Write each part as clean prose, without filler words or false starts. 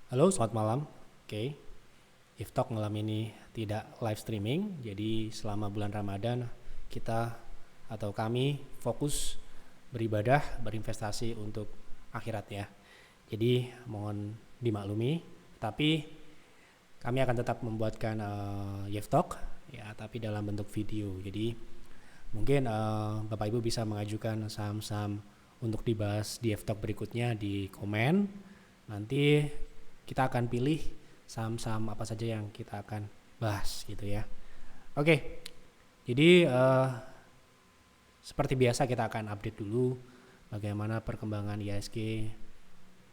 Halo, selamat malam. Oke, Iftok malam ini tidak live streaming. Jadi selama bulan Ramadan kita atau kami fokus beribadah, berinvestasi untuk akhirat ya. Jadi mohon dimaklumi. Tapi kami akan tetap membuatkan Iftok ya, tapi dalam bentuk video. Jadi mungkin Bapak Ibu bisa mengajukan saham-saham untuk dibahas di Iftok berikutnya di komen. Nanti kita akan pilih saham-saham apa saja yang kita akan bahas gitu ya. Oke, jadi seperti biasa kita akan update dulu bagaimana perkembangan IHSG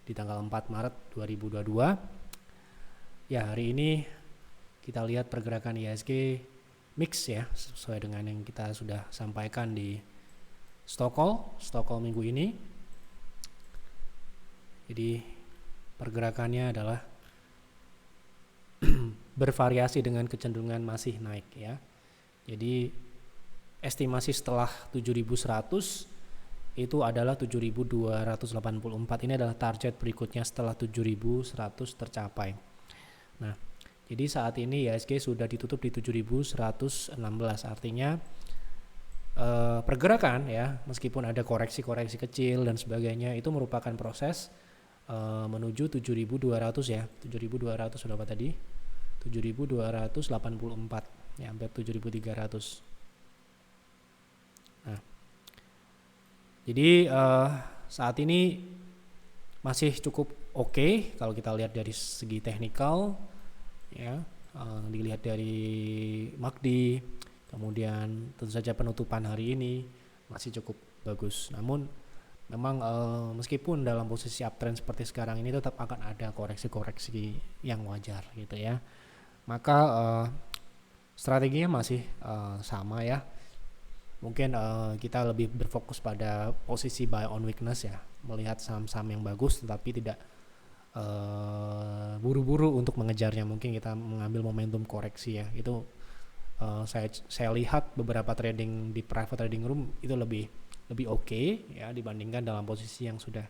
di tanggal 4 Maret 2022. Ya, hari ini kita lihat pergerakan IHSG mix ya, sesuai dengan yang kita sudah sampaikan di Stockholm minggu ini. Jadi pergerakannya adalah bervariasi dengan kecenderungan masih naik ya. Jadi estimasi setelah 7100 itu adalah 7284. Ini adalah target berikutnya setelah 7100 tercapai. Nah, jadi saat ini IHSG sudah ditutup di 7116. Artinya pergerakan ya, meskipun ada koreksi-koreksi kecil dan sebagainya, itu merupakan proses menuju 7200 ya. 7200 berapa tadi? 7284 ya, hampir 7300. Nah, jadi saat ini masih cukup oke kalau kita lihat dari segi teknikal ya, dilihat dari MACD, kemudian tentu saja penutupan hari ini masih cukup bagus. Namun memang meskipun dalam posisi uptrend seperti sekarang ini tetap akan ada koreksi-koreksi yang wajar gitu ya. Maka strateginya masih sama ya. Mungkin kita lebih berfokus pada posisi buy on weakness ya, melihat saham-saham yang bagus tetapi tidak buru-buru untuk mengejarnya. Mungkin kita mengambil momentum koreksi ya. Itu saya lihat beberapa trading di private trading room itu lebih oke ya dibandingkan dalam posisi yang sudah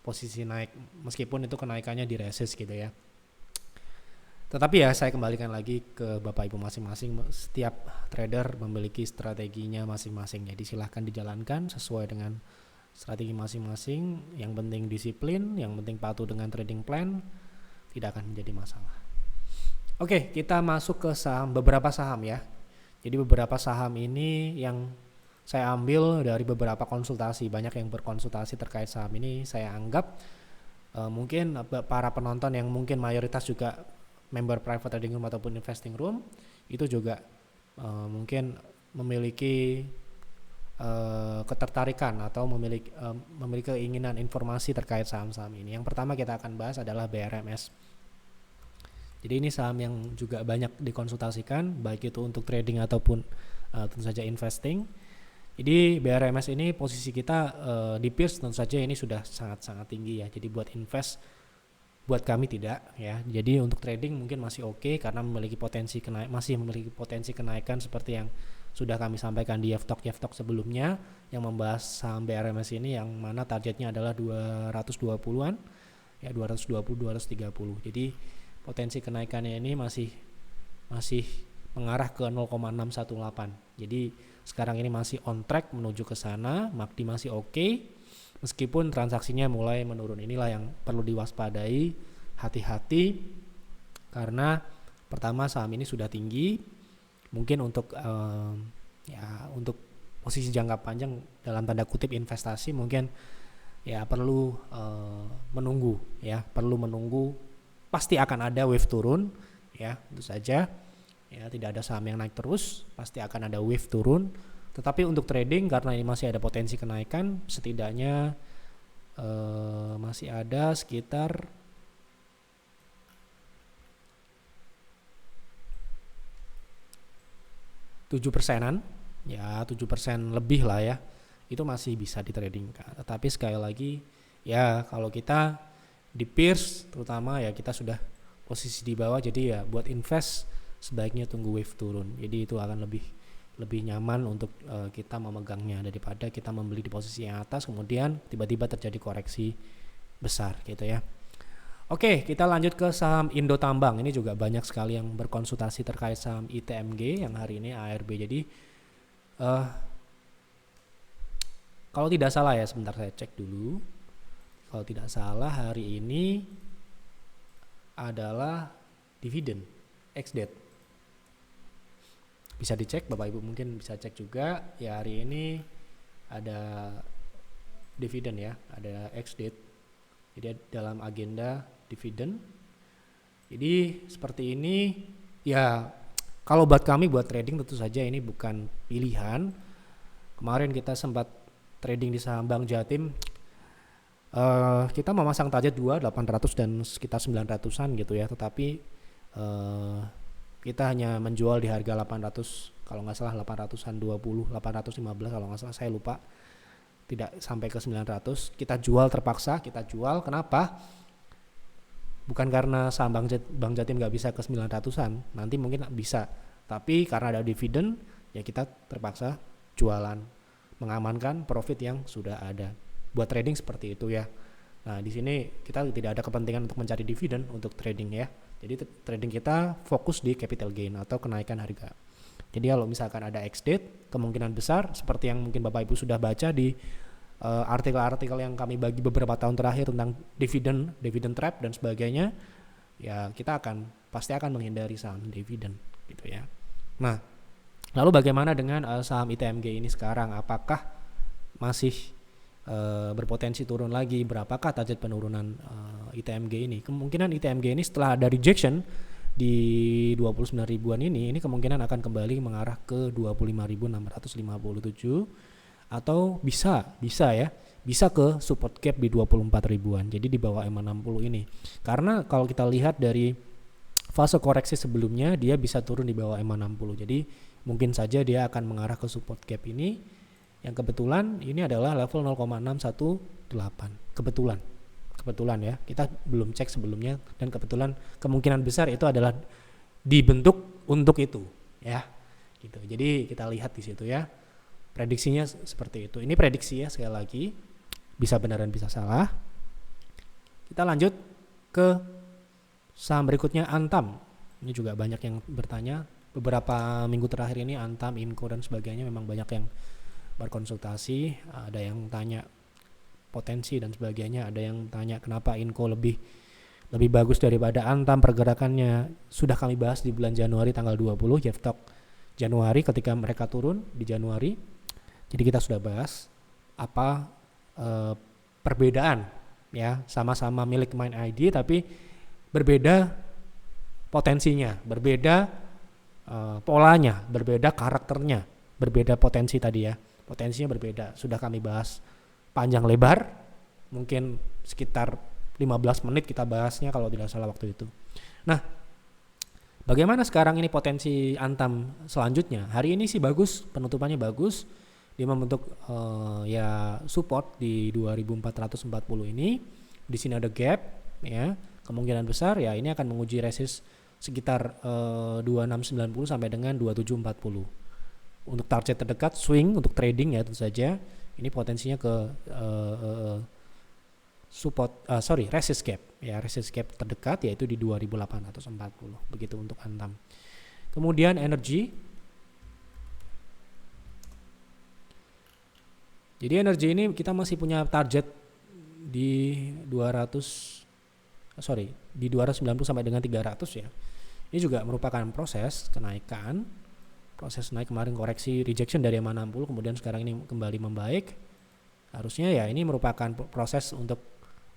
posisi naik, meskipun itu kenaikannya di resist gitu ya. Tetapi ya saya kembalikan lagi ke Bapak Ibu masing-masing, setiap trader memiliki strateginya masing-masing, jadi silahkan dijalankan sesuai dengan strategi masing-masing. Yang penting disiplin, yang penting patuh dengan trading plan, tidak akan menjadi masalah. Oke, kita masuk ke saham, beberapa saham ya. Jadi beberapa saham ini yang saya ambil dari beberapa konsultasi, banyak yang berkonsultasi terkait saham ini. Saya anggap mungkin para penonton yang mungkin mayoritas juga member private trading room ataupun investing room itu juga mungkin memiliki ketertarikan atau memiliki keinginan informasi terkait saham-saham ini. Yang pertama kita akan bahas adalah BRMS. Jadi ini saham yang juga banyak dikonsultasikan, baik itu untuk trading ataupun tentu saja investing. Jadi BRMS ini posisi kita di peers tentu saja ini sudah sangat-sangat tinggi ya. Jadi buat invest, buat kami tidak ya. Jadi untuk trading mungkin masih oke karena masih memiliki potensi kenaikan seperti yang sudah kami sampaikan di Yeftok sebelumnya yang membahas saham BRMS ini, yang mana targetnya adalah 220-an ya, 220 230. Jadi potensi kenaikannya ini masih mengarah ke 0,618. Jadi sekarang ini masih on track menuju ke sana, MACD masih oke, meskipun transaksinya mulai menurun. Inilah yang perlu diwaspadai, hati-hati, karena pertama saham ini sudah tinggi, mungkin untuk untuk posisi jangka panjang dalam tanda kutip investasi mungkin ya perlu menunggu. Pasti akan ada wave turun ya, tentu saja. Ya, tidak ada saham yang naik terus, pasti akan ada wave turun. Tetapi untuk trading karena ini masih ada potensi kenaikan, setidaknya masih ada sekitar 7%-an, ya 7% lebih lah ya. Itu masih bisa ditradingkan. Tetapi sekali lagi ya kalau kita di peers terutama ya kita sudah posisi di bawah, jadi ya buat invest sebaiknya tunggu wave turun. Jadi itu akan lebih nyaman untuk kita memegangnya daripada kita membeli di posisi yang atas kemudian tiba-tiba terjadi koreksi besar gitu ya. Oke, kita lanjut ke saham Indo Tambang. Ini juga banyak sekali yang berkonsultasi terkait saham ITMG yang hari ini ARB. Jadi kalau tidak salah ya, sebentar saya cek dulu. Kalau tidak salah hari ini adalah dividen ex-date. Bisa dicek, Bapak Ibu mungkin bisa cek juga. Ya hari ini ada dividen ya, ada ex-date. Jadi dalam agenda dividen. Jadi seperti ini ya, kalau buat kami buat trading tentu saja ini bukan pilihan. Kemarin kita sempat trading di saham Bank Jatim, kita memasang target 800 dan sekitar 900-an gitu ya, tetapi kita hanya menjual di harga 800, kalau nggak salah 800-an 20, 815 kalau nggak salah, saya lupa, tidak sampai ke 900. Kita jual, terpaksa kita jual. Kenapa? Bukan karena saham Bank Jatim nggak bisa ke 900-an, nanti mungkin bisa, tapi karena ada dividen ya kita terpaksa jualan, mengamankan profit yang sudah ada. Buat trading seperti itu ya. Nah di sini kita tidak ada kepentingan untuk mencari dividen untuk trading ya. Jadi trading kita fokus di capital gain atau kenaikan harga. Jadi kalau misalkan ada ex-date, kemungkinan besar seperti yang mungkin Bapak Ibu sudah baca di artikel-artikel yang kami bagi beberapa tahun terakhir tentang dividend trap dan sebagainya, ya kita pasti akan menghindari saham dividen gitu ya. Nah, lalu bagaimana dengan saham ITMG ini sekarang? Apakah masih berpotensi turun lagi? Berapakah target penurunan ITMG ini? Kemungkinan ITMG ini setelah ada rejection di 29 ribuan ini kemungkinan akan kembali mengarah ke 25.657 atau bisa ke support gap di 24 ribuan. Jadi di bawah M60 ini. Karena kalau kita lihat dari fase koreksi sebelumnya dia bisa turun di bawah M60. Jadi mungkin saja dia akan mengarah ke support gap ini, yang kebetulan ini adalah level 0,618. Kebetulan ya, kita belum cek sebelumnya, dan kebetulan kemungkinan besar itu adalah dibentuk untuk itu ya gitu. Jadi kita lihat di situ ya, prediksinya seperti itu. Ini prediksi ya, sekali lagi bisa benar dan bisa salah. Kita lanjut ke saham berikutnya, Antam. Ini juga banyak yang bertanya beberapa minggu terakhir ini, Antam, Inco dan sebagainya memang banyak yang berkonsultasi. Ada yang tanya potensi dan sebagainya, ada yang tanya kenapa Inco lebih bagus daripada Antam pergerakannya. Sudah kami bahas di bulan Januari tanggal 20, Jeftok Januari, ketika mereka turun di Januari. Jadi kita sudah bahas apa perbedaan ya, sama-sama milik Mind ID tapi berbeda potensinya, berbeda polanya, berbeda karakternya, berbeda potensi tadi ya. Potensinya berbeda. Sudah kami bahas panjang lebar, mungkin sekitar 15 menit kita bahasnya kalau tidak salah waktu itu. Nah, bagaimana sekarang ini potensi Antam selanjutnya? Hari ini sih bagus, penutupannya bagus. Dia membentuk ya support di 2440 ini. Di sini ada gap ya. Kemungkinan besar ya ini akan menguji resist sekitar 2690 sampai dengan 2740. Untuk target terdekat swing untuk trading ya tentu saja. Ini potensinya ke resist gap ya, resist gap terdekat yaitu di 2840. Begitu untuk Antam. Kemudian energi. Jadi energi ini kita masih punya target di 290 sampai dengan 300 ya. Ini juga merupakan proses kenaikan, proses naik kemarin koreksi rejection dari 60, kemudian sekarang ini kembali membaik. Harusnya ya ini merupakan proses untuk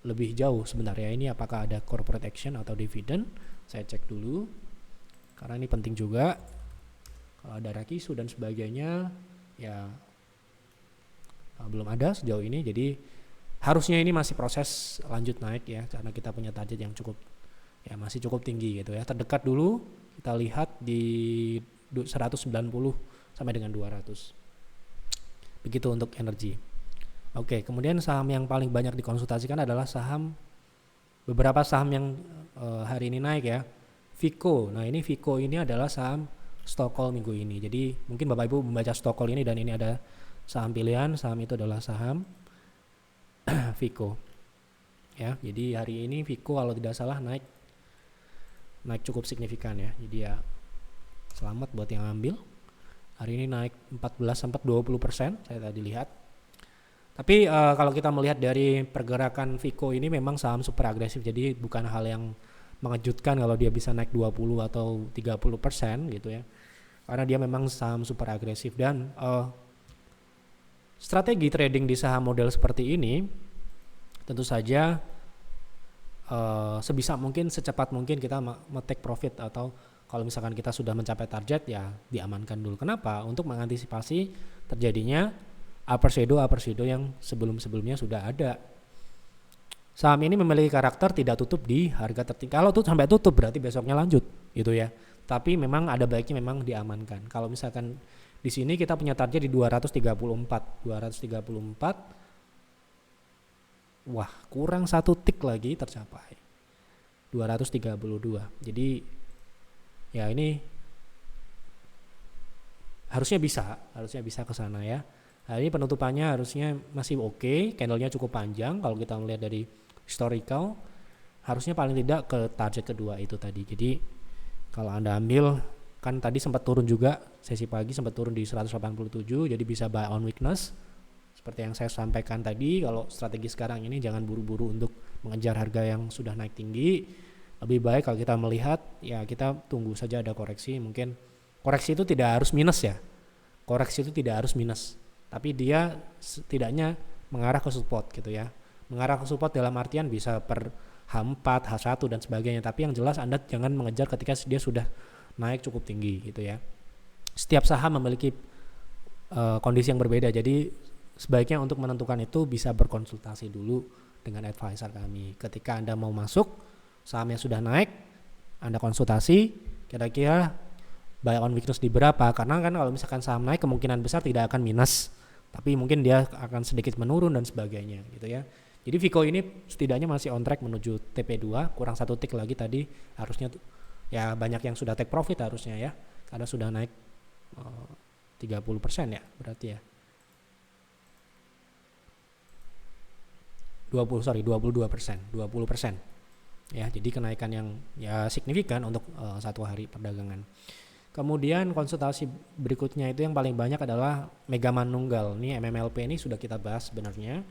lebih jauh sebenarnya. Ini apakah ada corporate action atau dividend? Saya cek dulu karena ini penting juga. Kalau ada rakisu dan sebagainya ya belum ada sejauh ini. Jadi harusnya ini masih proses lanjut naik ya, karena kita punya target yang masih cukup tinggi gitu ya. Terdekat dulu kita lihat di 190 sampai dengan 200. Begitu untuk energi. Oke, kemudian saham yang paling banyak dikonsultasikan adalah beberapa saham yang hari ini naik ya. Vico. Nah, ini Vico ini adalah saham Stockholm minggu ini. Jadi mungkin Bapak Ibu membaca Stockholm ini dan ini ada saham pilihan, saham itu adalah saham Vico ya. Jadi hari ini Vico kalau tidak salah naik cukup signifikan ya. Jadi ya selamat buat yang ambil. Hari ini naik 14-20% saya tadi lihat. Tapi kalau kita melihat dari pergerakan Vico ini memang saham super agresif. Jadi bukan hal yang mengejutkan kalau dia bisa naik 20 atau 30% gitu ya. Karena dia memang saham super agresif dan strategi trading di saham model seperti ini tentu saja sebisa mungkin, secepat mungkin kita take profit, atau kalau misalkan kita sudah mencapai target ya diamankan dulu. Kenapa? Untuk mengantisipasi terjadinya upper shadow yang sebelumnya sudah ada. Saham ini memiliki karakter tidak tutup di harga tertinggi. Kalau tuh sampai tutup berarti besoknya lanjut gitu ya. Tapi memang ada baiknya memang diamankan. Kalau misalkan di sini kita punya target di 234. Wah, kurang 1 tik lagi tercapai. 232. Jadi ya ini harusnya bisa ke sana ya. Hari ini penutupannya harusnya masih oke, candlenya cukup panjang kalau kita melihat dari historical, harusnya paling tidak ke target kedua itu tadi. Jadi kalau Anda ambil, kan tadi sempat turun juga, sesi pagi sempat turun di 187, jadi bisa buy on weakness. Seperti yang saya sampaikan tadi, kalau strategi sekarang ini jangan buru-buru untuk mengejar harga yang sudah naik tinggi. Lebih baik kalau kita melihat, ya kita tunggu saja ada koreksi. Mungkin koreksi itu tidak harus minus ya. Koreksi itu tidak harus minus. Tapi dia setidaknya mengarah ke support gitu ya. Mengarah ke support dalam artian bisa per H4, H1 dan sebagainya. Tapi yang jelas Anda jangan mengejar ketika dia sudah naik cukup tinggi gitu ya. Setiap saham memiliki kondisi yang berbeda. Jadi sebaiknya untuk menentukan itu bisa berkonsultasi dulu dengan advisor kami. Ketika Anda mau masuk, saham yang sudah naik, Anda konsultasi kira-kira buy on weakness di berapa. Karena kan kalau misalkan saham naik kemungkinan besar tidak akan minus, tapi mungkin dia akan sedikit menurun dan sebagainya gitu ya. Jadi Vico ini setidaknya masih on track menuju TP2, kurang 1 tik lagi tadi harusnya ya banyak yang sudah take profit harusnya ya, karena sudah naik 30% ya berarti ya. 22%, 20% ya, jadi kenaikan yang ya signifikan untuk satu hari perdagangan. Kemudian konsultasi berikutnya itu yang paling banyak adalah Mega Manunggal. Ini MMLP ini sudah kita bahas sebenarnya.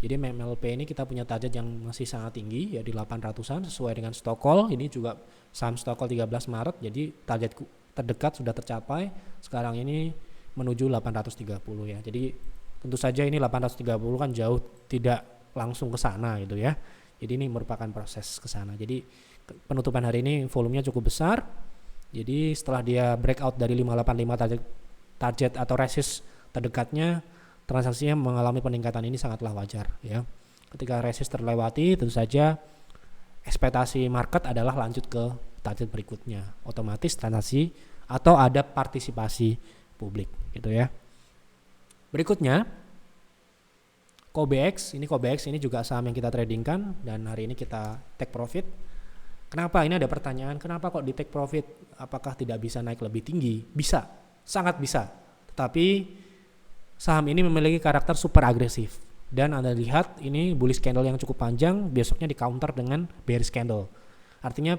Jadi MMLP ini kita punya target yang masih sangat tinggi ya di 800-an sesuai dengan stock call. Ini juga saham stock call 13 Maret. Jadi target terdekat sudah tercapai. Sekarang ini menuju 830 ya. Jadi tentu saja ini 830 kan jauh tidak langsung ke sana gitu ya. Jadi ini merupakan proses ke sana. Jadi penutupan hari ini volumenya cukup besar. Jadi setelah dia breakout dari 585 target atau resist terdekatnya, transaksinya mengalami peningkatan ini sangatlah wajar ya. Ketika resist terlewati, tentu saja ekspektasi market adalah lanjut ke target berikutnya. Otomatis transaksi atau ada partisipasi publik gitu ya. Berikutnya KOBX ini juga saham yang kita tradingkan dan hari ini kita take profit. Kenapa? Ini ada pertanyaan, kenapa kok di take profit? Apakah tidak bisa naik lebih tinggi? Bisa, sangat bisa. Tetapi saham ini memiliki karakter super agresif. Dan Anda lihat ini bullish candle yang cukup panjang, besoknya di counter dengan bearish candle. Artinya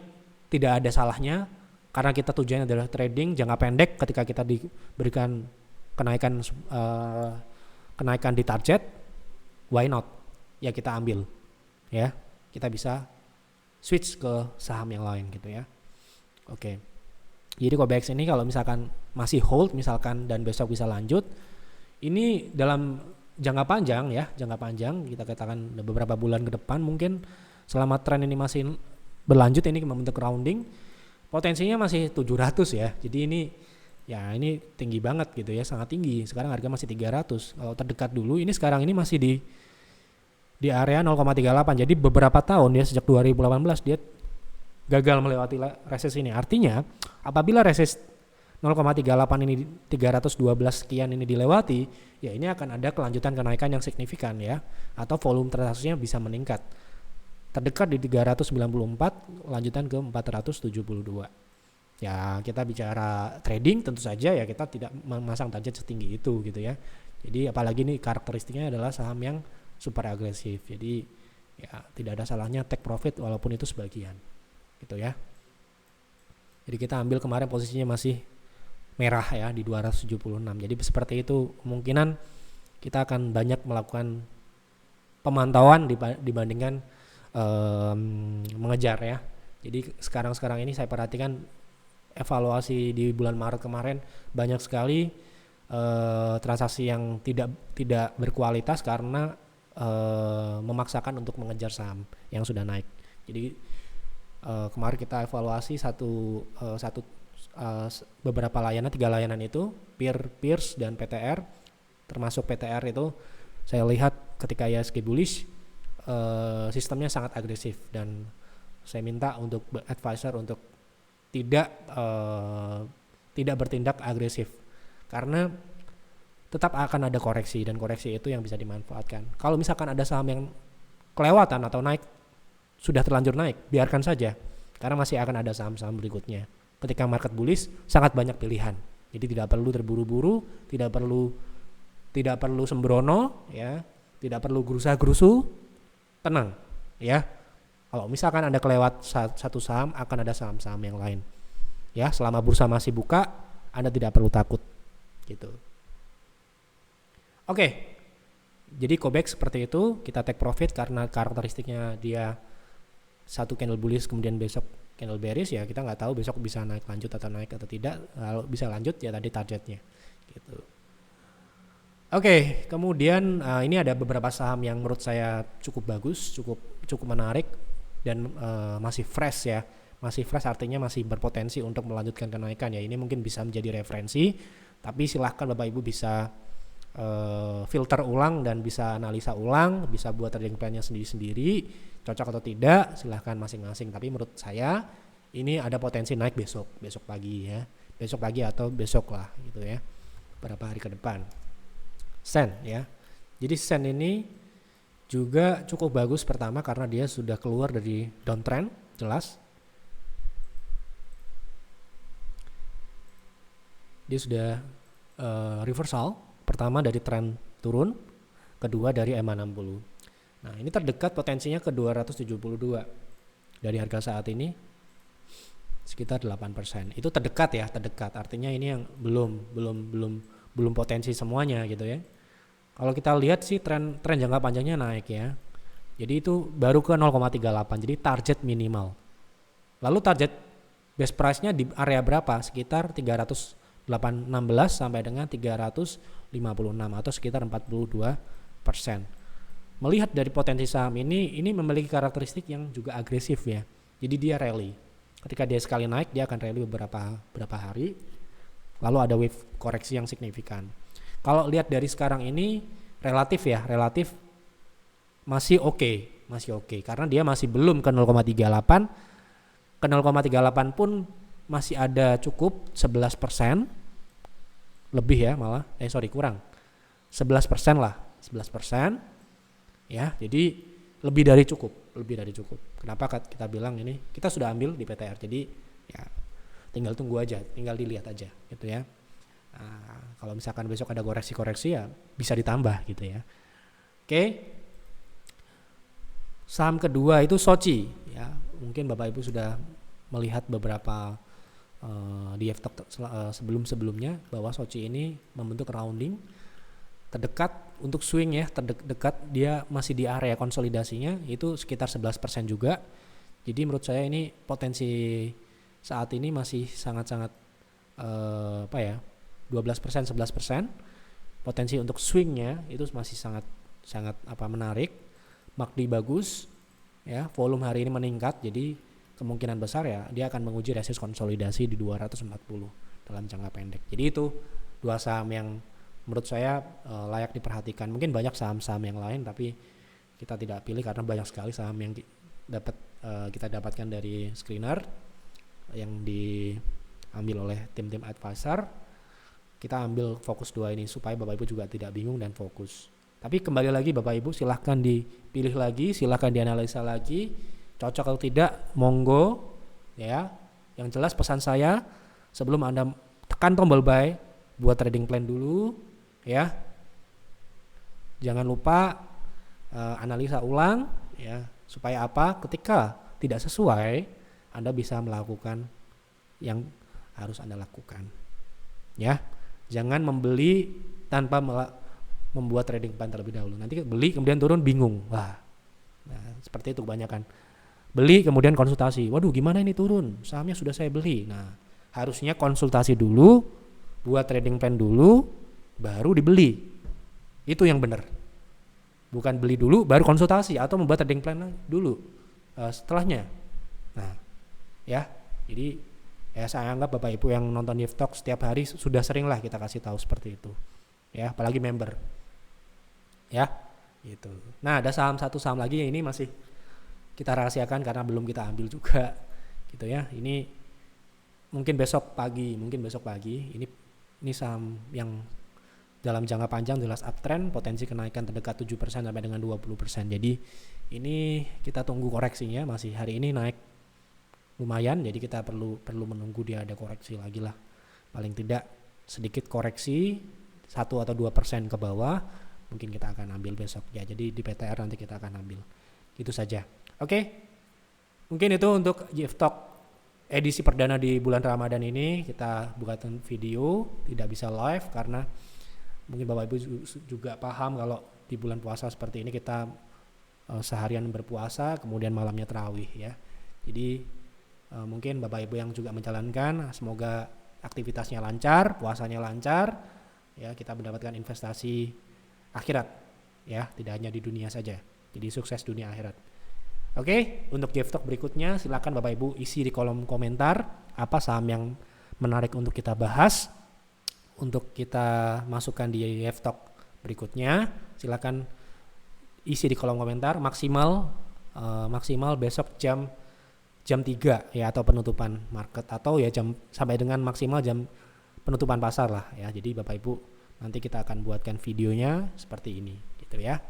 tidak ada salahnya karena kita tujuannya adalah trading jangka pendek. Ketika kita diberikan kenaikan di target, why not? Ya kita ambil. Ya, kita bisa switch ke saham yang lain gitu ya. Oke. Jadi KOBX ini kalau misalkan masih hold misalkan dan besok bisa lanjut, ini dalam jangka panjang kita katakan beberapa bulan ke depan mungkin selama tren ini masih berlanjut, ini membentuk rounding, potensinya masih 700 ya. Jadi ini tinggi banget gitu ya, sangat tinggi. Sekarang harga masih 300. Kalau terdekat dulu, ini sekarang ini masih di area 0,38. Jadi beberapa tahun ya, sejak 2018 dia gagal melewati resist ini. Artinya apabila resist 0,38 ini 312 sekian ini dilewati, ya ini akan ada kelanjutan kenaikan yang signifikan ya, atau volume transaksinya bisa meningkat. Terdekat di 394, lanjutan ke 472. Ya kita bicara trading tentu saja ya kita tidak memasang target setinggi itu gitu ya. Jadi apalagi ini karakteristiknya adalah saham yang super agresif. Jadi ya tidak ada salahnya take profit walaupun itu sebagian gitu ya. Jadi kita ambil kemarin posisinya masih merah ya di 276. Jadi seperti itu kemungkinan kita akan banyak melakukan pemantauan dibandingkan mengejar ya. Jadi sekarang ini saya perhatikan evaluasi di bulan Maret kemarin banyak sekali transaksi yang tidak berkualitas karena memaksakan untuk mengejar saham yang sudah naik. Jadi kemarin kita evaluasi beberapa layanan, 3 layanan itu, Peers dan PTR. Termasuk PTR itu saya lihat ketika IHSG bullish sistemnya sangat agresif, dan saya minta untuk advisor untuk tidak bertindak agresif karena tetap akan ada koreksi, dan koreksi itu yang bisa dimanfaatkan. Kalau misalkan ada saham yang kelewatan atau naik sudah terlanjur naik, biarkan saja karena masih akan ada saham-saham berikutnya. Ketika market bullish sangat banyak pilihan, jadi tidak perlu terburu-buru, tidak perlu sembrono ya, tidak perlu gerusa-gerusu, tenang ya. Kalau misalkan Anda kelewat satu saham, akan ada saham-saham yang lain ya. Selama bursa masih buka, Anda tidak perlu takut gitu. Oke, jadi Cobex seperti itu, kita take profit karena karakteristiknya dia satu candle bullish kemudian besok candle bearish ya, kita nggak tahu besok bisa naik lanjut atau naik atau tidak. Kalau bisa lanjut ya tadi targetnya gitu. Oke, kemudian ini ada beberapa saham yang menurut saya cukup bagus, cukup menarik, dan masih fresh ya. Masih fresh artinya masih berpotensi untuk melanjutkan kenaikan ya. Ini mungkin bisa menjadi referensi, tapi silahkan Bapak Ibu bisa filter ulang dan bisa analisa ulang, bisa buat trading plan-nya sendiri-sendiri, cocok atau tidak silahkan masing-masing. Tapi menurut saya ini ada potensi naik besok pagi ya, besok pagi atau besok lah gitu ya, beberapa hari ke depan. Sen ya, jadi Sen ini juga cukup bagus pertama karena dia sudah keluar dari downtrend jelas, dia sudah reversal. Pertama dari tren turun, kedua dari EMA 60. Nah ini terdekat potensinya ke 272 dari harga saat ini sekitar 8%. Itu terdekat ya, terdekat. Artinya ini yang belum potensi semuanya gitu ya. Kalau kita lihat sih tren jangka panjangnya naik ya. Jadi itu baru ke 0,38. Jadi target minimal. Lalu target base price-nya di area berapa? Sekitar 316 sampai dengan 356 atau sekitar 42%. Melihat dari potensi saham ini memiliki karakteristik yang juga agresif ya. Jadi dia rally. Ketika dia sekali naik, dia akan rally beberapa hari. Lalu ada wave koreksi yang signifikan. Kalau lihat dari sekarang ini relatif masih oke karena dia masih belum ke 0,38. Ke 0,38 pun masih ada cukup 11%. Lebih ya malah, kurang 11% lah, 11% ya, jadi lebih dari cukup. Kenapa kita bilang ini kita sudah ambil di PTR, jadi ya tinggal tunggu aja, tinggal dilihat aja gitu ya. Nah, kalau misalkan besok ada koreksi ya bisa ditambah gitu ya. Oke, saham kedua itu Soci ya, mungkin Bapak Ibu sudah melihat beberapa di F-Talk sebelumnya bahwa Soci ini membentuk rounding terdekat untuk swing ya, terdekat dia masih di area konsolidasinya itu sekitar 11% juga. Jadi menurut saya ini potensi saat ini masih sangat-sangat 12%, 11%. Potensi untuk swingnya itu masih sangat menarik. MACD bagus ya, volume hari ini meningkat, jadi kemungkinan besar ya dia akan menguji resist konsolidasi di 240 dalam jangka pendek. Jadi itu dua saham yang menurut saya layak diperhatikan. Mungkin banyak saham-saham yang lain tapi kita tidak pilih karena banyak sekali saham yang kita dapatkan dari screener yang diambil oleh tim-tim advisor. Kita ambil fokus dua ini supaya Bapak Ibu juga tidak bingung dan fokus. Tapi kembali lagi Bapak Ibu silahkan dipilih lagi, silahkan dianalisa lagi, cocok atau tidak, monggo ya. Yang jelas pesan saya sebelum Anda tekan tombol buy, buat trading plan dulu ya. Jangan lupa analisa ulang ya. Supaya apa? Ketika tidak sesuai, Anda bisa melakukan yang harus Anda lakukan. Ya, jangan membeli tanpa membuat trading plan terlebih dahulu. Nanti beli kemudian turun bingung. Wah, nah, seperti itu kebanyakan. Beli kemudian konsultasi. Waduh, gimana ini turun? Sahamnya sudah saya beli. Nah, harusnya konsultasi dulu, buat trading plan dulu, baru dibeli. Itu yang benar. Bukan beli dulu baru konsultasi atau membuat trading plan dulu setelahnya. Nah, ya. Jadi ya saya anggap Bapak Ibu yang nonton Yift Talk setiap hari sudah sering lah kita kasih tahu seperti itu. Ya, apalagi member. Ya, gitu. Nah, ada satu saham lagi yang ini masih kita rahasiakan karena belum kita ambil juga, gitu ya. Ini mungkin besok pagi. Ini saham yang dalam jangka panjang jelas uptrend, potensi kenaikan terdekat 7% sampai dengan 20%. Jadi ini kita tunggu koreksinya, masih hari ini naik lumayan, jadi kita perlu menunggu dia ada koreksi lagi lah. Paling tidak sedikit koreksi 1 atau 2% ke bawah, mungkin kita akan ambil besok ya. Jadi di PTR nanti kita akan ambil. Itu saja. Oke. Mungkin itu untuk Yift Talk edisi perdana di bulan Ramadan ini. Kita buatkan video, tidak bisa live karena mungkin Bapak Ibu juga paham kalau di bulan puasa seperti ini kita seharian berpuasa, kemudian malamnya tarawih ya. Jadi mungkin Bapak Ibu yang juga menjalankan, semoga aktivitasnya lancar, puasanya lancar, ya kita mendapatkan investasi akhirat, ya tidak hanya di dunia saja. Jadi sukses dunia akhirat. Oke, untuk Yift Talk berikutnya silakan Bapak Ibu isi di kolom komentar apa saham yang menarik untuk kita bahas, untuk kita masukkan di Yift Talk berikutnya. Silakan isi di kolom komentar, maksimal besok jam 3 ya, atau penutupan market, atau ya jam sampai dengan maksimal jam penutupan pasar lah ya. Jadi Bapak Ibu nanti kita akan buatkan videonya seperti ini gitu ya.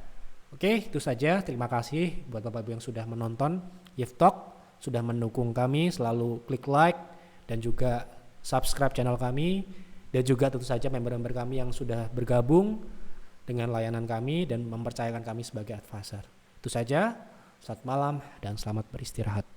Oke, itu saja. Terima kasih buat Bapak Ibu yang sudah menonton Yift Talk, sudah mendukung kami, selalu klik like dan juga subscribe channel kami, dan juga tentu saja member-member kami yang sudah bergabung dengan layanan kami dan mempercayakan kami sebagai advisor. Itu saja. Selamat malam dan selamat beristirahat.